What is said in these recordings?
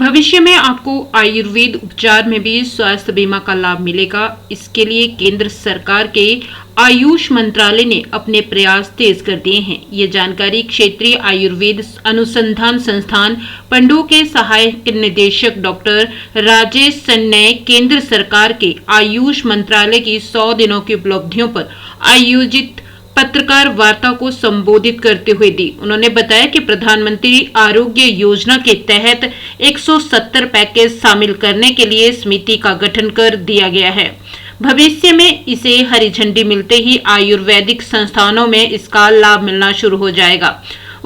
भविष्य में आपको आयुर्वेद उपचार में भी स्वास्थ्य बीमा का लाभ मिलेगा। इसके लिए केंद्र सरकार के आयुष मंत्रालय ने अपने प्रयास तेज कर दिए हैं। ये जानकारी क्षेत्रीय आयुर्वेद अनुसंधान संस्थान पंडो के सहायक निदेशक डॉक्टर राजेश सन ने केंद्र सरकार के आयुष मंत्रालय की 100 दिनों की उपलब्धियों पर आयोजित पत्रकार वार्ता को संबोधित करते हुए दी। उन्होंने बताया कि प्रधानमंत्री आरोग्य योजना के तहत 170 पैकेज शामिल करने के लिए समिति का गठन कर दिया गया है। भविष्य में इसे हरी झंडी मिलते ही आयुर्वेदिक संस्थानों में इसका लाभ मिलना शुरू हो जाएगा।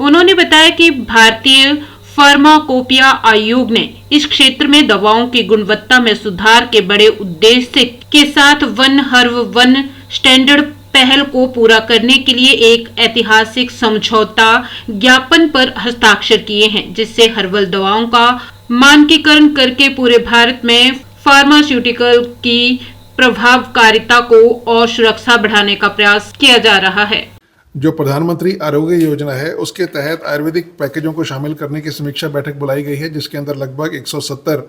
उन्होंने बताया कि भारतीय फार्माकोपिया आयोग ने इस क्षेत्र में दवाओं की गुणवत्ता में सुधार के बड़े उद्देश्य के साथ वन हर्ब वन स्टैंडर्ड पहल को पूरा करने के लिए एक ऐतिहासिक समझौता ज्ञापन पर हस्ताक्षर किए हैं, जिससे हर्बल दवाओं का मानकीकरण करके पूरे भारत में फार्मास्यूटिकल की प्रभावकारिता को और सुरक्षा बढ़ाने का प्रयास किया जा रहा है। जो प्रधानमंत्री आरोग्य योजना है उसके तहत आयुर्वेदिक पैकेजों को शामिल करने की समीक्षा बैठक बुलाई गई है, जिसके अंदर लगभग 170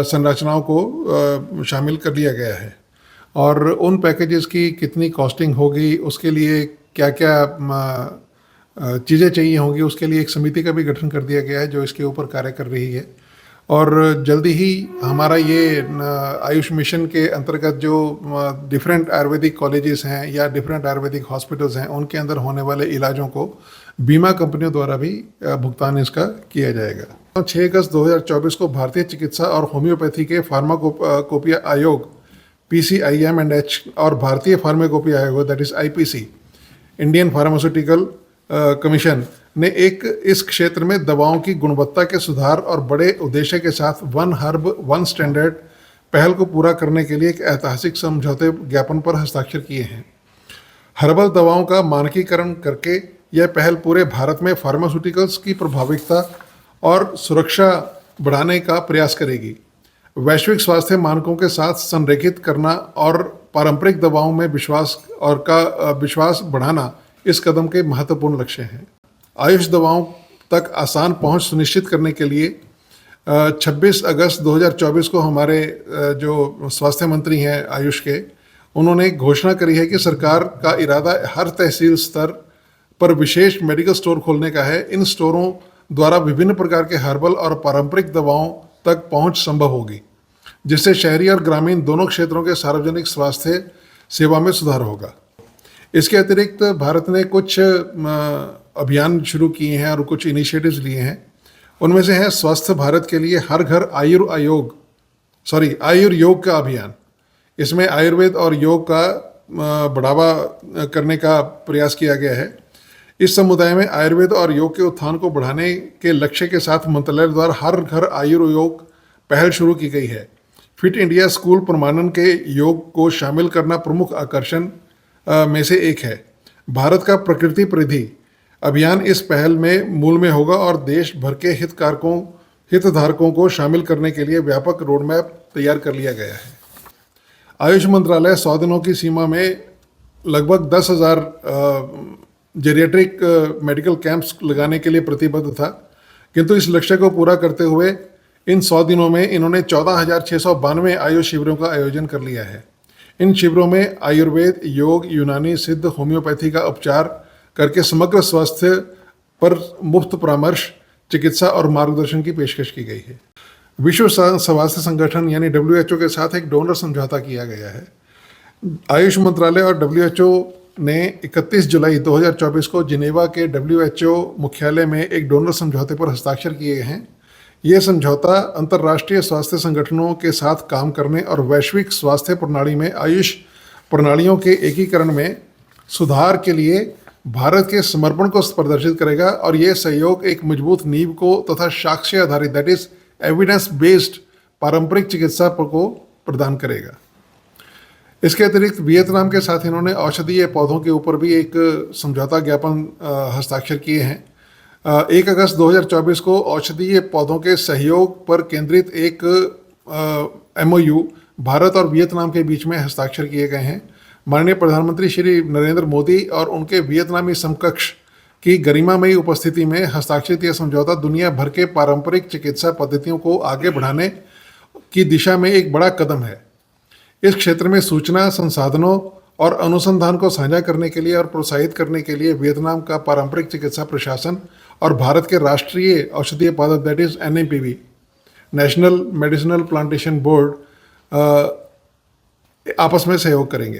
संरचनाओं को शामिल कर लिया गया है। और उन पैकेजेस की कितनी कॉस्टिंग होगी, उसके लिए क्या क्या चीज़ें चाहिए होंगी, उसके लिए एक समिति का भी गठन कर दिया गया है जो इसके ऊपर कार्य कर रही है। और जल्दी ही हमारा ये आयुष मिशन के अंतर्गत जो डिफरेंट आयुर्वेदिक कॉलेजेस हैं या डिफरेंट आयुर्वेदिक हॉस्पिटल्स हैं उनके अंदर होने वाले इलाजों को बीमा कंपनियों द्वारा भी भुगतान इसका किया जाएगा। 6 अगस्त 2024 को भारतीय चिकित्सा और होम्योपैथी के फार्माकोपिया आयोग PCIM&H और भारतीय फार्माकोपिया आयोग that is IPC Indian pharmaceutical commission ने इस क्षेत्र में दवाओं की गुणवत्ता के सुधार और बड़े उद्देश्य के साथ वन हर्ब वन स्टैंडर्ड पहल को पूरा करने के लिए एक ऐतिहासिक समझौते ज्ञापन पर हस्ताक्षर किए हैं। हर्बल दवाओं का मानकीकरण करके यह पहल पूरे भारत में फार्मास्यूटिकल्स की प्रभाविकता और सुरक्षा बढ़ाने का प्रयास करेगी। वैश्विक स्वास्थ्य मानकों के साथ संरेखित करना और पारंपरिक दवाओं में विश्वास बढ़ाना इस कदम के महत्वपूर्ण लक्ष्य हैं। आयुष दवाओं तक आसान पहुंच सुनिश्चित करने के लिए 26 अगस्त 2024 को हमारे जो स्वास्थ्य मंत्री हैं आयुष के, उन्होंने घोषणा करी है कि सरकार का इरादा हर तहसील स्तर पर विशेष मेडिकल स्टोर खोलने का है। इन स्टोरों द्वारा विभिन्न प्रकार के हर्बल और पारंपरिक दवाओं तक पहुंच संभव होगी, जिससे शहरी और ग्रामीण दोनों क्षेत्रों के सार्वजनिक स्वास्थ्य सेवा में सुधार होगा। इसके अतिरिक्त भारत ने कुछ अभियान शुरू किए हैं और कुछ इनिशिएटिव्स लिए हैं। उनमें से है स्वस्थ भारत के लिए हर घर आयुर्योग का अभियान। इसमें आयुर्वेद और योग का बढ़ावा करने का प्रयास किया गया है। इस समुदाय में आयुर्वेद और योग के उत्थान को बढ़ाने के लक्ष्य के साथ मंत्रालय द्वारा हर घर आयुर्योग पहल शुरू की गई है। फिट इंडिया स्कूल प्रमाणन के योग को शामिल करना प्रमुख आकर्षण में से एक है। भारत का प्रकृति परिधि अभियान इस पहल में मूल में होगा और देश भर के हितधारकों को शामिल करने के लिए व्यापक रोडमैप तैयार कर लिया गया है। आयुष मंत्रालय 100 दिनों की सीमा में लगभग 10,000 जेरियाट्रिक मेडिकल कैंप्स लगाने के लिए प्रतिबद्ध था, किंतु इस लक्ष्य को पूरा करते हुए इन 100 दिनों में इन्होंने 14,692 आयुष शिविरों का आयोजन कर लिया है। इन शिविरों में आयुर्वेद, योग, यूनानी, सिद्ध, होम्योपैथी का उपचार करके समग्र स्वास्थ्य पर मुफ्त परामर्श, चिकित्सा और मार्गदर्शन की पेशकश की गई है। विश्व स्वास्थ्य संगठन यानी WHO के साथ एक डोनर समझौता किया गया है। आयुष मंत्रालय और WHO ने 31 जुलाई 2024 को जिनेवा के WHO मुख्यालय में एक डोनर समझौते पर हस्ताक्षर किए गए हैं। यह समझौता अंतर्राष्ट्रीय स्वास्थ्य संगठनों के साथ काम करने और वैश्विक स्वास्थ्य प्रणाली में आयुष प्रणालियों के एकीकरण में सुधार के लिए भारत के समर्पण को प्रदर्शित करेगा और यह सहयोग एक मजबूत नींव को तथा साक्ष्य आधारित दैट इज एविडेंस बेस्ड पारंपरिक चिकित्सा को प्रदान करेगा। इसके अतिरिक्त वियतनाम के साथ इन्होंने औषधीय पौधों के ऊपर भी एक समझौता ज्ञापन हस्ताक्षर किए हैं। 1 अगस्त 2024 को औषधीय पौधों के सहयोग पर केंद्रित एक MOU भारत और वियतनाम के बीच में हस्ताक्षर किए गए हैं। माननीय प्रधानमंत्री श्री नरेंद्र मोदी और उनके वियतनामी समकक्ष की गरिमामयी उपस्थिति में हस्ताक्षरित यह समझौता दुनिया भर के पारंपरिक चिकित्सा पद्धतियों को आगे बढ़ाने की दिशा में एक बड़ा कदम है। इस क्षेत्र में सूचना, संसाधनों और अनुसंधान को साझा करने के लिए और प्रोत्साहित करने के लिए वियतनाम का पारंपरिक चिकित्सा प्रशासन और भारत के राष्ट्रीय औषधीय पादप that is NMPB national medicinal plantation board आपस में सहयोग करेंगे।